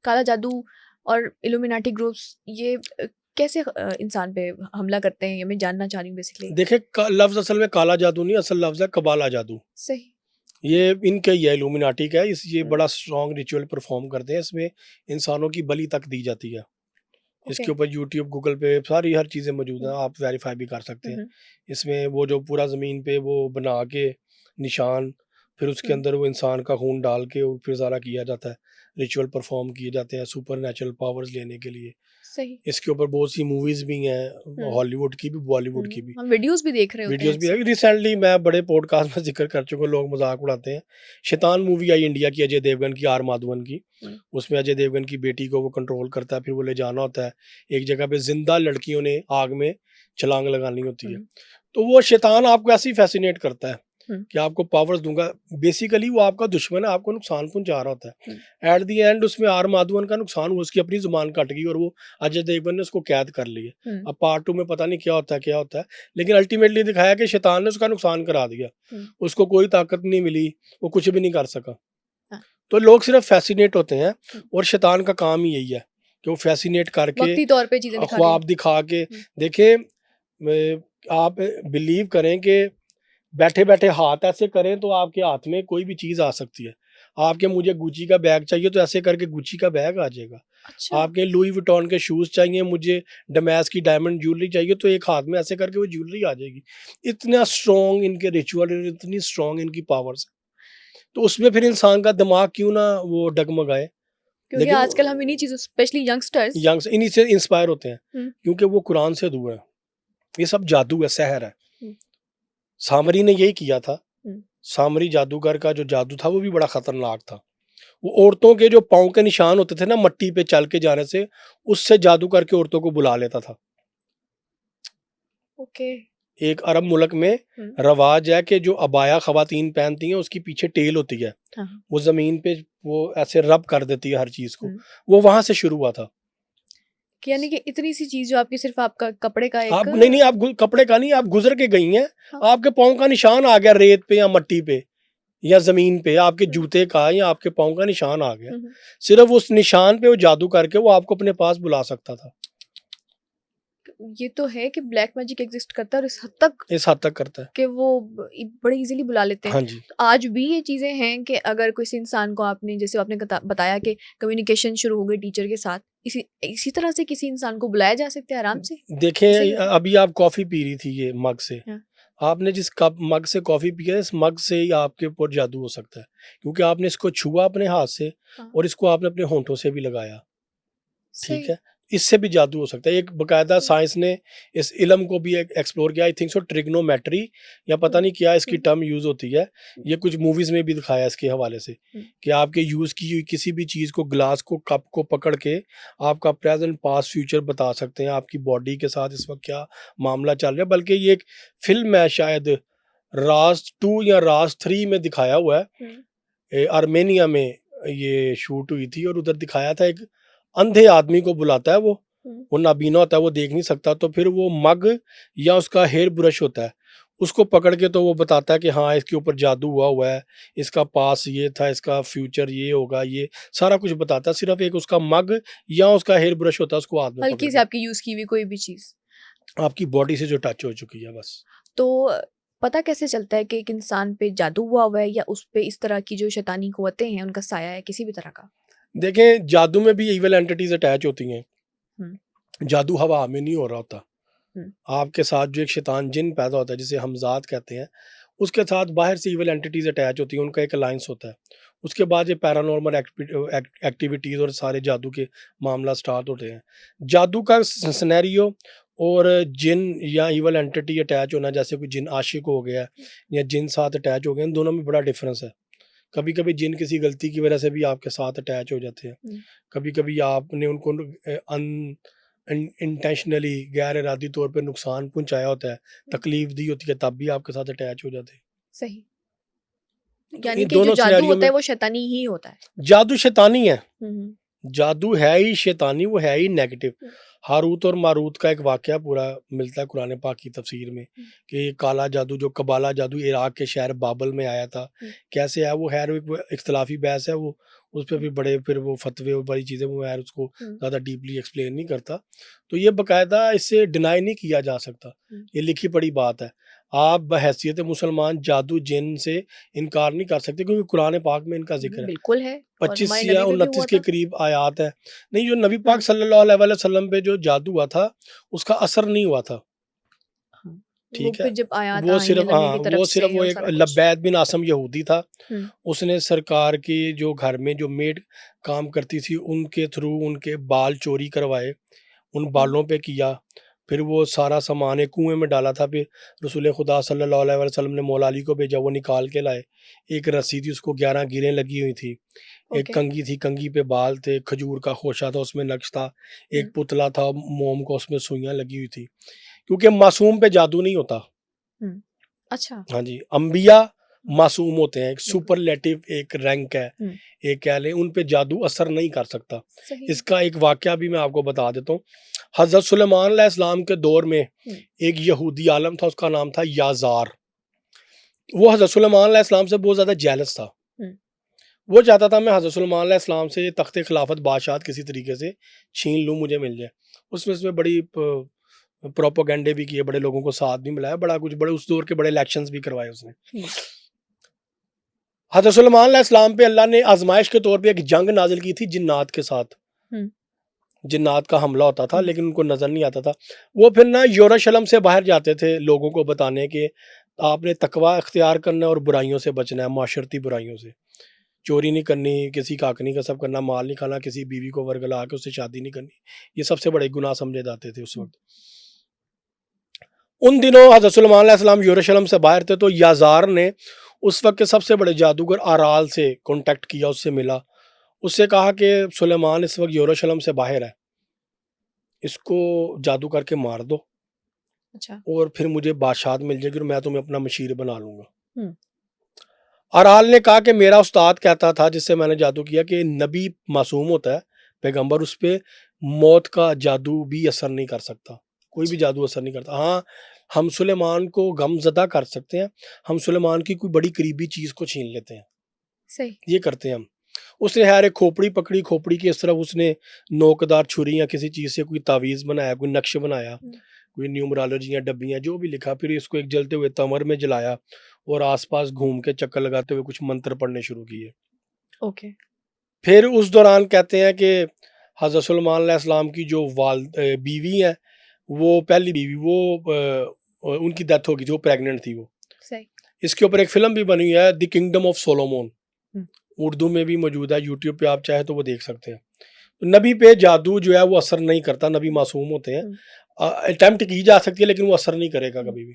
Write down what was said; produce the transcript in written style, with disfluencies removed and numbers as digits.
کالا جادو اور الومیناٹی گروپس یہ کیسے انسان پہ حملہ کرتے ہیں؟ یہ میں جاننا چاہ رہی ہوں بیسکلی. دیکھیں لفظ اصل میں کالا جادو نہیں، اصل لفظ ہے قبالہ جادو. صحیح. یہ ان کا ہی ہے، الومیناٹی کا ہے. یہ بڑا اسٹرانگ ریچول پرفارم کرتے ہیں. اس میں انسانوں کی بلی تک دی جاتی ہے. اس کے اوپر یوٹیوب گوگل پہ ساری ہر چیزیں موجود ہیں، آپ ویریفائی بھی کر سکتے ہیں. اس میں وہ جو پورا زمین پہ وہ بنا کے نشان، پھر اس کے اندر وہ انسان کا خون ڈال کے پھر سارا کیا جاتا ہے، ریچول پرفارم کیے جاتے ہیں سپر نیچرل پاورز لینے کے لیے. صحیح. اس کے اوپر بہت سی موویز بھی ہیں، ہالی ووڈ کی بھی، بالی ووڈ کی بھی، ہم ویڈیوز بھی دیکھ رہے ہوتے ہیں. ویڈیوز بھی ہے. ریسنٹلی میں بڑے پوڈ کاسٹ میں ذکر کر چکا ہوں، لوگ مذاق اڑاتے ہیں. شیطان مووی آئی انڈیا کی، اجے دیوگن کی، آر مادھون کی. اس میں اجے دیوگن کی بیٹی کو وہ کنٹرول کرتا ہے، پھر وہ لے جانا ہوتا ہے ایک جگہ پہ. زندہ لڑکیوں نے آگ میں چھلانگ لگانی ہوتی ہے. تو وہ شیطان آپ کو ایسے ہی فیسینیٹ کرتا ہے کہ آپ کو پاورز دوں گا. بیسیکلی وہ آپ کا دشمن ہے، آپ کو نقصان پہنچا رہا ہوتا ہے. ایٹ دی اینڈ اس میں آر مادھون کا نقصان ہوا، اس کی اپنی زبان کٹ گئی اور وہ اجے دیوگن نے اس کو قید کر لی ہے. اب پارٹ 2 میں پتہ نہیں کیا ہوتا ہے، لیکن الٹیمیٹلی دکھایا کہ شیطان نے اس کا نقصان کرا دیا. اس کو کوئی طاقت نہیں ملی، وہ کچھ بھی نہیں کر سکا. تو لوگ صرف فیسینیٹ ہوتے ہیں، اور شیطان کا کام ہی یہی ہے کہ وہ فیسینیٹ کر کے خواب دکھا کے. دیکھیں آپ بلیو کریں کہ بیٹھے بیٹھے ہاتھ ایسے کریں تو آپ کے ہاتھ میں کوئی بھی چیز آ سکتی ہے. آپ کے مجھے گوچی کا بیگ چاہیے تو ایسے کر کے گوچی کا بیگ آ جائے گا. آپ کے لوئی وٹون کے شوز چاہیے، مجھے ڈمیس کی ڈائمنڈ جیولری چاہیے تو ایک ہاتھ میں ایسے کر کے وہ جیولری آ جائے گی. اتنا اسٹرانگ ان کے ریچول، اتنی اسٹرانگ ان کی پاورز ہیں. تو اس میں پھر انسان کا دماغ کیوں نہ وہ ڈگمگائے. کیونکہ آج کل ہم انہی چیزوں اسپیشلی ینگسٹرز انہی سے انسپائر ہوتے ہیں، کیونکہ وہ قرآن سے دور ہے. یہ سب جادو ہے، سحر ہے. سامری نے یہی کیا تھا. سامری جادوگر کا جو جادو تھا وہ بھی بڑا خطرناک تھا. وہ عورتوں کے جو پاؤں کے نشان ہوتے تھے نا مٹی پہ چل کے جانے سے، اس سے جادو کر کے عورتوں کو بلا لیتا تھا. ایک عرب ملک میں رواج ہے کہ جو عبایا خواتین پہنتی ہیں اس کی پیچھے ٹیل ہوتی ہے، وہ زمین پہ وہ ایسے رب کر دیتی ہے ہر چیز کو. وہ وہاں سے شروع ہوا تھا. یعنی کہ اتنی سی چیز جو آپ کی صرف آپ کا کپڑے کا آپ نہیں آپ کپڑے کا نہیں، آپ گزر کے گئی ہیں، آپ کے پاؤں کا نشان آ گیا ریت پہ یا مٹی پہ یا زمین پہ، آپ کے جوتے کا یا آپ کے پاؤں کا نشان آ گیا. صرف اس نشان پہ وہ جادو کر کے وہ آپ کو اپنے پاس بلا سکتا تھا. یہ تو ہے کہ بلیک میجک ایگزسٹ کرتا ہے، اور اس حد تک کرتا ہے کہ وہ بڑے ایزیلی بلا لیتے ہیں. ہاں جی. آج بھی یہ چیزیں ہیں کہ اگر کسی انسان کو آپ نے جیسے آپ نے بتایا کہ کمیونیکیشن شروع ہو گئی ٹیچر کے ساتھ، اسی طرح سے کسی انسان کو بلایا جا سکتا ہے آرام سے. دیکھیں ابھی آپ کافی پی رہی تھی یہ مگ سے، آپ نے جس مگ سے کافی پیا اس مگ سے ہی آپ کے اوپر جادو ہو سکتا ہے، کیونکہ آپ نے اس کو چھوا اپنے ہاتھ سے اور اس کو آپ نے اپنے ہونٹوں سے بھی لگایا. ٹھیک ہے، اس سے بھی جادو ہو سکتا ہے. ایک باقاعدہ سائنس نے اس علم کو بھی ایکسپلور کیا. آئی تھنک سو ٹریگنومیٹری یا پتہ نہیں کیا اس کی ٹرم یوز ہوتی ہے. یہ کچھ موویز میں بھی دکھایا اس کے حوالے سے کہ آپ کے یوز کی ہوئی کسی بھی چیز کو، گلاس کو، کپ کو پکڑ کے آپ کا پریزنٹ پاسٹ فیوچر بتا سکتے ہیں، آپ کی باڈی کے ساتھ اس وقت کیا معاملہ چل رہا ہے. بلکہ یہ ایک فلم ہے، شاید راز 2 یا راز 3 میں دکھایا ہوا ہے. آرمینیا میں یہ شوٹ ہوئی تھی اور ادھر دکھایا تھا ایک اندھے آدمی کو بلاتا ہے، وہ نابینا ہوتا ہے، وہ دیکھ نہیں سکتا. تو پھر وہ مگ یا اس کا ہیئر برش ہوتا ہے، اس کو پکڑ کے تو وہ بتاتا ہے کہ ہاں اس کے اوپر جادو ہوا ہے، اس کا پاس یہ تھا، اس کا فیوچر یہ ہوگا، یہ سارا کچھ بتاتا ہے. صرف ایک اس کا مگ یا اس کا ہیئر برش ہوتا ہے، اس کو ہاتھ میں ہلکی سے آپ کی یوز کی ہوئی کوئی بھی چیز آپ کی باڈی سے جو ٹچ ہو چکی ہے بس. تو پتہ کیسے چلتا ہے کہ ایک انسان پہ جادو ہوا ہے یا اس پہ اس طرح کی جو شیطانی قوتیں ہیں ان کا سایہ ہے کسی بھی طرح کا؟ دیکھیں جادو میں بھی ایول اینٹیز اٹیچ ہوتی ہیں. جادو ہوا میں نہیں ہو رہا ہوتا. آپ کے ساتھ جو ایک شیطان جن پیدا ہوتا ہے جسے ہمزاد کہتے ہیں، اس کے ساتھ باہر سے ایول اینٹیز اٹیچ ہوتی ہیں، ان کا ایک الائنس ہوتا ہے. اس کے بعد یہ پیرانارمل ایکٹیویٹیز اور سارے جادو کے معاملہ سٹارٹ ہوتے ہیں. جادو کا سینیریو اور جن یا ایول اینٹی اٹیچ ہونا، جیسے کوئی جن عاشق ہو گیا یا جن ساتھ اٹیچ ہو گیا، ان دونوں میں بڑا ڈفرینس ہے. کبھی کبھی جن کسی غلطی کی وجہ سے بھی آپ کے ساتھ اٹیچ ہو جاتے ہیں، کبھی کبھی آپ نے ان کو انٹینشنلی غیر ارادی طور پہ نقصان پہنچایا ہوتا ہے، تکلیف دی ہوتی ہے، تب بھی آپ کے ساتھ اٹیچ ہو جاتے ہیں. صحیح. یعنی کہ جو جادو ہوتا ہے وہ شیطانی ہی ہوتا ہے. جادو شیطانی ہے، جادو ہے ہی شیطانی، وہ ہے ہی نیگیٹو. ہاروت اور ماروت کا ایک واقعہ پورا ملتا ہے قرآن پاک کی تفسیر میں کہ کالا جادو جو قبالہ جادو عراق کے شہر بابل میں آیا تھا. کیسے ہے وہ؟ خیر ایک اختلافی بحث ہے، وہ اس پہ بھی بڑے پھر وہ فتوے اور بڑی چیزیں، میں اس کو ہوں، زیادہ ڈیپلی ایکسپلین نہیں کرتا. تو یہ باقاعدہ اس سے ڈینائی نہیں کیا جا سکتا، ہوں، یہ لکھی پڑی بات ہے. آپ بحیثیت مسلمان جادو جن سے انکار نہیں کر سکتے، کیونکہ قرآن پاک میں ان کا ذکر ہے. بالکل ہے، اور 25 ہمارے یا نبی پہ بھی ہوا 29 کے تھا. قریب آیات ہے. نہیں، جو نبی ہوں، پاک صلی اللہ علیہ وسلم پہ جو جادو ہوا تھا اس کا اثر نہیں ہوا تھا. ہاں، وہ ٹھیک ہے، پھر جب آیات وہ آئیں صرف اللہ کی طرف وہ سے صرف وہ اور ایک سارا کچھ. لبید بن آسم یہودی تھا. ہوں، اس نے سرکار کی جو گھر میں جو میڈ کام کرتی تھی ان کے تھرو ان کے بال چوری کروائے، ان ہوں، بالوں پہ کیا. پھر وہ سارا سامان ایک کنویں میں ڈالا تھا. پھر رسول خدا صلی اللہ علیہ وسلم نے مولا علی کو بھیجا، وہ نکال کے لائے. ایک رسی تھی، اس کو 11 گیریں لگی ہوئی تھی. ایک اوکے. کنگھی تھی، کنگھی پہ بال تھے، کھجور کا خوشہ تھا، اس میں نقش تھا. ہوں، ایک پتلا تھا موم کو، اس میں سوئیاں لگی ہوئی تھی. کیونکہ معصوم پہ جادو نہیں ہوتا. ہوں، اچھا. ہاں جی، انبیاء معصوم ہوتے ہیں، ایک بالکل. سپرلیٹو ایک رینک ہے، ہوں، ایک کہہ لیں ان پہ جادو اثر نہیں کر سکتا. صحیح. اس کا ایک واقعہ بھی میں آپ کو بتا دیتا ہوں. حضرت سلیمان علیہ السلام کے دور میں ہوں، ایک یہودی عالم تھا، اس کا نام تھا یازار. وہ حضرت سلیمان علیہ السلام سے بہت زیادہ جیلس تھا. ہوں، وہ چاہتا تھا میں حضرت سلیمان علیہ السلام سے یہ تخت خلافت بادشاہت کسی طریقے سے چھین لوں، مجھے مل جائے. اس میں بڑی پروپوگنڈے بھی کیے، بڑے لوگوں کو ساتھ بھی ملایا، بڑا کچھ، بڑے اس دور کے بڑے الیکشنز بھی کروائے اس نے. ہوں، حضرت سلیمان علیہ السلام پہ اللہ نے آزمائش کے طور پہ ایک جنگ نازل کی تھی جنات کے ساتھ. ہوں، جنات کا حملہ ہوتا تھا ہوں، لیکن ان کو نظر نہیں آتا تھا. وہ پھر نہ یروشلم سے باہر جاتے تھے لوگوں کو بتانے کہ آپ نے تقوی اختیار کرنا ہے اور برائیوں سے بچنا ہے، معاشرتی برائیوں سے. چوری نہیں کرنی، کسی کا حق نہیں غصب کرنا، مال نہیں کھانا، کسی بیوی کو ورگلا کے اس سے شادی نہیں کرنی. یہ سب سے بڑے گناہ سمجھے جاتے تھے اس ہوں، وقت. ان دنوں حضرت سلیمان علیہ السلام یروشلم سے باہر تھے، تو یازار نے اس وقت کے سب سے بڑے جادوگر آرال سے کانٹیکٹ کیا، اس سے ملا. اس سے کہا کہ سلیمان اس وقت یروشلم سے باہر ہے، اس کو جادو کر کے مار دو اچھا. اور پھر مجھے بادشاہت مل جائے گی اور میں تمہیں اپنا مشیر بنا لوں گا. ہوں، آرال نے کہا کہ میرا استاد کہتا تھا جس سے میں نے جادو کیا کہ نبی معصوم ہوتا ہے، پیغمبر، اس پہ موت کا جادو بھی اثر نہیں کر سکتا، کوئی بھی اچھا. جادو اثر نہیں کرتا. ہاں، ہم سلیمان کو غم زدہ کر سکتے ہیں، ہم سلیمان کی کوئی بڑی قریبی چیز کو چھین لیتے ہیں، صحیح. یہ کرتے ہیں ہم. اس نے ہر ایک کھوپڑی پکڑی، کھوپڑی کی اس طرف اس نے نوکدار چھری یا کسی چیز سے کوئی تعویذ بنایا، کوئی نقش بنایا، ہوں، کوئی نیومرالوجی یا ڈبیاں جو بھی لکھا. پھر اس کو ایک جلتے ہوئے تمر میں جلایا اور آس پاس گھوم کے چکر لگاتے ہوئے کچھ منتر پڑھنے شروع کیے. اوکے. پھر اس دوران کہتے ہیں کہ حضرت سلیمان علیہ السلام کی جو بیوی ہیں، وہ پہلی بیوی، وہ ان کی ڈیتھ ہو گئی تھی، وہ پریگننٹ تھی. وہ صحیح. اس کے اوپر ایک فلم بھی بنی ہے، دی کنگڈم آف سولومون، ہوں، اردو میں بھی موجود ہے، یوٹیوب پہ آپ چاہے تو وہ دیکھ سکتے ہیں. نبی پہ جادو جو ہے وہ اثر نہیں کرتا، نبی معصوم ہوتے ہیں. ہوں، اٹیمپٹ کی جا سکتی ہے لیکن وہ اثر نہیں کرے گا ہوں. کبھی بھی.